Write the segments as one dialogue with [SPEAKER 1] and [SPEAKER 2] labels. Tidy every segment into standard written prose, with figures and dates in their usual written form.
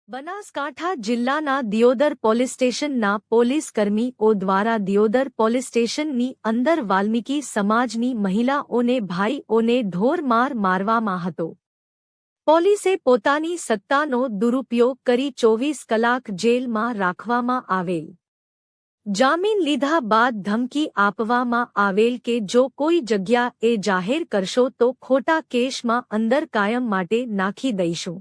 [SPEAKER 1] બનાસકાંઠા જિલ્લાના દિયોદર પોલીસ સ્ટેશનના પોલીસ કર્મીઓ દ્વારા દિયોદર પોલીસ સ્ટેશનની અંદર વાલ્મીકી સમાજની મહિલાઓને ભાઈઓને ઢોરમાર મારવામાં હતો। પોલીસે પોતાની સત્તાનો દુરુપયોગ કરી 24 કલાક જેલમાં રાખવામાં આવેલ। જામીન લીધા બાદ ધમકી આપવામાં આવેલ કે જો કોઈ જગ્યાએ જાહેર કરશો તો ખોટા કેસમાં અંદર કાયમ માટે નાખી દઈશું।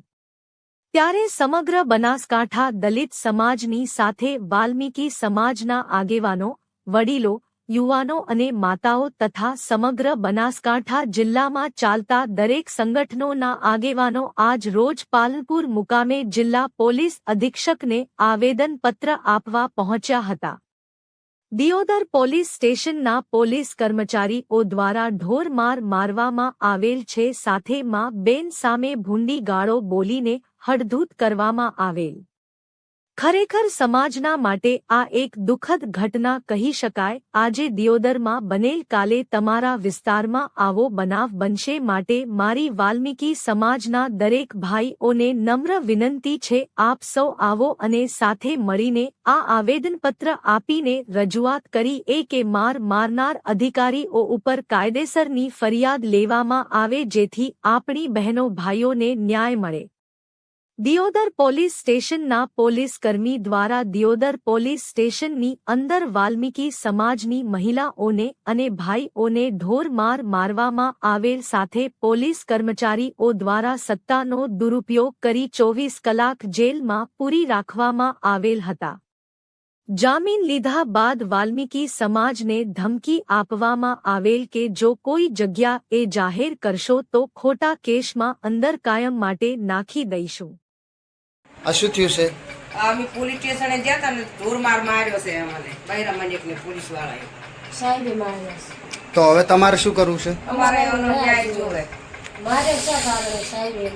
[SPEAKER 1] ત્યારે સમગ્ર બનાસકાંઠા દલિત સમાજની સાથે વાલ્મીકી સમાજના આગેવાનો, વડીલો, યુવાનો અને માતાઓ તથા સમગ્ર બનાસકાંઠા જિલ્લામાં ચાલતા દરેક સંગઠનોના આગેવાનો આજ રોજ પાલનપુર મુકામે જિલ્લા પોલીસ અધિક્ષકને આવેદનપત્ર આપવા પહોંચ્યા હતા। દિયોદર પોલીસ સ્ટેશનના પોલીસ કર્મચારીઓ દ્વારા ઢોરમાર મારવામાં આવેલ છે, સાથે માં બેન સામે ભૂંડી ગાળો બોલીને હડધૂત કરવામાં આવેલ। ખરેખર સમાજના માટે આ એક દુઃખદ ઘટના કહી શકાય। આજે દિયોદરમાં બનેલ, કાલે તમારા વિસ્તારમાં આવો બનાવ બનશે, માટે મારી વાલ્મીકી સમાજના દરેક ભાઈઓને નમ્ર વિનંતી છે, આપ સૌ આવો અને સાથે મળીને આ આવેદનપત્ર આપીને રજૂઆત કરી કે મારનાર અધિકારીઓ ઉપર કાયદેસરની ફરિયાદ લેવામાં આવે, જેથી આપણી બહેનો ભાઈઓને ન્યાય મળે। દિયોદર પોલીસ સ્ટેશનના પોલીસ કર્મી દ્વારા દિયોદર પોલીસ સ્ટેશનની અંદર વાલ્મીકી સમાજની મહિલાઓને અને ભાઈઓને ઢોરમાર મારવામાં આવેલ, સાથે પોલીસ કર્મચારીઓ દ્વારા સત્તાનો દુરુપયોગ કરી 24 કલાક જેલમાં પૂરી રાખવામાં આવેલ હતા। જામીન લીધા બાદ વાલ્મીકી સમાજને ધમકી આપવામાં આવેલ કે જો કોઈ જગ્યાએ જાહેર કરશો તો ખોટા કેસમાં અંદર કાયમ માટે નાખી દઈશું।
[SPEAKER 2] આ શું થયું છે?
[SPEAKER 3] અમે પોલીસ સ્ટેશને ગયા હતા ને ઢોરમાર માર્યો છે અમને બૈરા મંડકને પોલીસ વાળાએ
[SPEAKER 4] સાહેબે માર્યો છે।
[SPEAKER 2] તો હવે તમારે શું કરવું છે?
[SPEAKER 3] અમારે એનો ન્યાય જોવે।
[SPEAKER 4] મારે શું સાહેબે